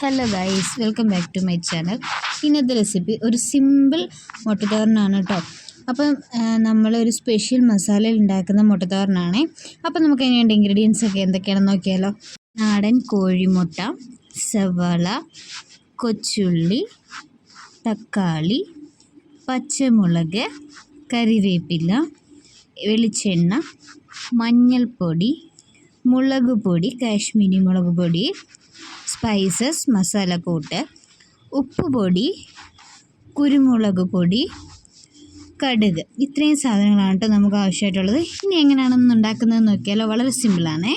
Hello guys, welcome back to my channel. ഇന്നത്തെ recipe ഒരു simple മുട്ടത്തോരനാണ് കേട്ടോ. അപ്പം നമ്മളൊരു സ്പെഷ്യൽ മസാലയിൽ ഉണ്ടാക്കുന്ന മുട്ടത്തോരനാണ്. അപ്പം നമുക്ക് അതിനുവേണ്ട ഇൻഗ്രീഡിയൻസ് ഒക്കെ എന്തൊക്കെയാണെന്ന് നോക്കിയാലോ. നാടൻ കോഴിമുട്ട, സവാള, കൊച്ചുള്ളി, തക്കാളി, പച്ചമുളക്, കറിവേപ്പില, വെളിച്ചെണ്ണ, മഞ്ഞൾപ്പൊടി, മുളക് പൊടി, കാശ്മീരി മുളക് പൊടി, സ്പൈസസ്, മസാലക്കൂട്ട്, ഉപ്പുപൊടി, കുരുമുളക് പൊടി, കടുക്. ഇത്രയും സാധനങ്ങളാണ് കേട്ടോ നമുക്ക് ആവശ്യമായിട്ടുള്ളത്. ഇനി എങ്ങനെയാണെന്ന് ഉണ്ടാക്കുന്നതെന്ന് നോക്കിയാലോ. വളരെ സിമ്പിളാണേ.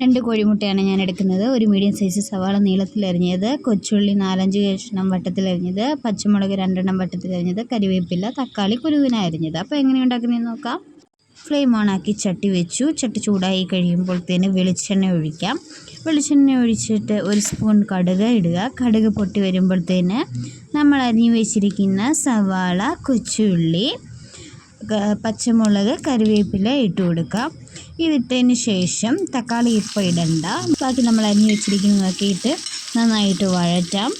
രണ്ട് കോഴിമുട്ടയാണ് ഞാൻ എടുക്കുന്നത്. ഒരു മീഡിയം സൈസ് സവാള നീളത്തിലരിഞ്ഞത്, കൊച്ചുള്ളി 4-5 കഷ്ണം വട്ടത്തിലരിഞ്ഞത്, പച്ചമുളക് 2 എണ്ണം വട്ടത്തിലരിഞ്ഞത്, കരിവേപ്പില, തക്കാളി കുരുവിനായി അരിഞ്ഞത്. അപ്പോൾ എങ്ങനെ ഉണ്ടാക്കുന്നതെന്ന് നോക്കാം. ഫ്ലെയിം ഓണാക്കി ചട്ടി വെച്ചു. ചട്ടി ചൂടായി കഴിയുമ്പോഴത്തേന് വെളിച്ചെണ്ണ ഒഴിക്കാം. വെളിച്ചെണ്ണ ഒഴിച്ചിട്ട് 1 സ്പൂൺ കടുക് ഇടുക. കടുക് പൊട്ടി വരുമ്പോഴത്തേന് നമ്മൾ അരിഞ്ഞു വെച്ചിരിക്കുന്ന സവാള, കൊച്ചുള്ളി, പച്ചമുളക്, കറിവേപ്പില ഇട്ട് കൊടുക്കാം. ഇതിട്ടതിന് ശേഷം തക്കാളി ഇപ്പോൾ ഇടണ്ട, ബാക്കി നമ്മൾ അരിഞ്ഞു വെച്ചിരിക്കുന്നതൊക്കെ ഇട്ട് നന്നായിട്ട് വഴറ്റാം.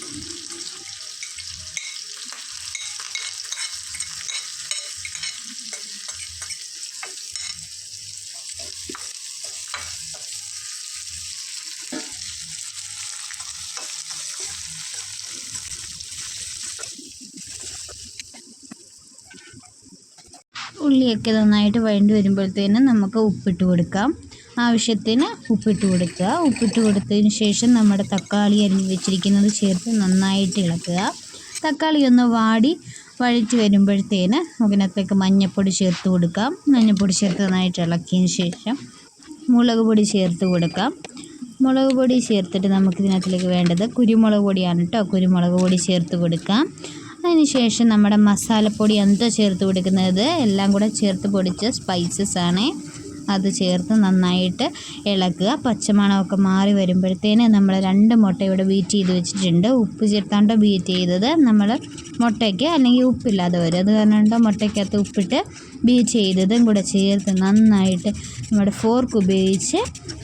ഉള്ളിയൊക്കെ നന്നായിട്ട് വഴണ്ടി വരുമ്പോഴത്തേനും നമുക്ക് ഉപ്പിട്ട് കൊടുക്കാം. ആവശ്യത്തിന് ഉപ്പിട്ട് കൊടുക്കുക. ഉപ്പിട്ട് കൊടുത്തതിന് ശേഷം നമ്മുടെ തക്കാളി അരിഞ്ഞ് വെച്ചിരിക്കുന്നത് ചേർത്ത് നന്നായിട്ട് ഇളക്കുക. തക്കാളി ഒന്ന് വഴറ്റി വരുമ്പോഴത്തേന് അതിനകത്തേക്ക് മഞ്ഞൾപ്പൊടി ചേർത്ത് കൊടുക്കാം. മഞ്ഞൾപ്പൊടി ചേർത്ത് നന്നായിട്ട് ഇളക്കിയതിന് ശേഷം മുളക് പൊടി ചേർത്ത് കൊടുക്കാം. മുളക് പൊടി ചേർത്തിട്ട് നമുക്കിതിനകത്തിലേക്ക് വേണ്ടത് കുരുമുളക് പൊടിയാണ് കേട്ടോ. കുരുമുളക് പൊടി ചേർത്ത് കൊടുക്കാം. അതിനുശേഷം നമ്മുടെ മസാലപ്പൊടി എന്താ ചേർത്ത് കൊടുക്കുന്നത്, എല്ലാം കൂടെ ചേർത്ത് പൊടിച്ച സ്പൈസസ് ആണ്. അത് ചേർത്ത് നന്നായിട്ട് ഇളക്കുക. പച്ചമണമൊക്കെ മാറി വരുമ്പോഴത്തേന് നമ്മൾ 2 മുട്ട ഇവിടെ ബീറ്റ് ചെയ്ത് വെച്ചിട്ടുണ്ട്. ഉപ്പ് ചേർത്താണ്ട് ബീറ്റ് ചെയ്തത് നമ്മൾ മുട്ടയ്ക്ക് അല്ലെങ്കിൽ ഉപ്പില്ലാതെ വരും. അത് കാരണം മുട്ടയ്ക്കകത്ത് ഉപ്പിട്ട് ബീറ്റ് ചെയ്തതും കൂടെ ചേർത്ത് നന്നായിട്ട് നമ്മുടെ ഫോർക്ക് ഉപയോഗിച്ച്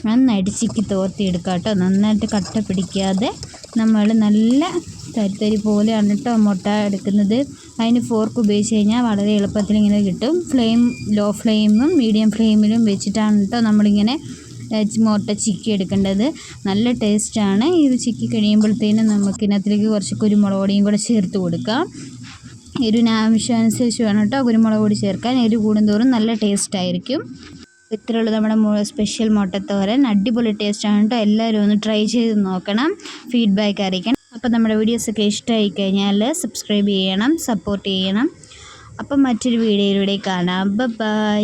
നന്നായിട്ട് ചിക്കി തോർത്തിയെടുക്കുക കേട്ടോ. നന്നായിട്ട് കട്ട പിടിക്കാതെ നമ്മൾ നല്ല തരി പോലെയാണ് കേട്ടോ മുട്ട എടുക്കുന്നത്. അതിന് ഫോർക്ക് ഉപയോഗിച്ച് കഴിഞ്ഞാൽ വളരെ എളുപ്പത്തിൽ ഇങ്ങനെ കിട്ടും. ലോ ഫ്ലെയിമും മീഡിയം ഫ്ലെയിമിലും വെച്ചിട്ടാണ് കേട്ടോ നമ്മളിങ്ങനെ മുട്ട ചിക്കി എടുക്കേണ്ടത്. നല്ല ടേസ്റ്റാണ്. ഇത് ചിക്കി കഴിയുമ്പോഴത്തേനും നമുക്കിതിനകത്തേക്ക് കുറച്ച് കുരുമുളക് പൊടിയും കൂടെ ചേർത്ത് കൊടുക്കാം. എരിവിന് ആവശ്യമനുസരിച്ച് വേണം കേട്ടോ കുരുമുളക് പൊടി ചേർക്കാൻ. എരിവ് കൂടുന്തോറും നല്ല ടേസ്റ്റായിരിക്കും. ഇത്രയുള്ള നമ്മുടെ സ്പെഷ്യൽ മുട്ടത്തോരൻ അടിപൊളി ടേസ്റ്റാണ് കേട്ടോ. എല്ലാവരും ഒന്ന് ട്രൈ ചെയ്ത് നോക്കണം, ഫീഡ്ബാക്ക് അറിയിക്കണം. അപ്പോൾ നമ്മുടെ വീഡിയോസൊക്കെ ഇഷ്ടമായി കഴിഞ്ഞാൽ സബ്സ്ക്രൈബ് ചെയ്യണം, സപ്പോർട്ട് ചെയ്യണം. അപ്പം മറ്റൊരു വീഡിയോയിലൂടെ കാണാം. ബൈ.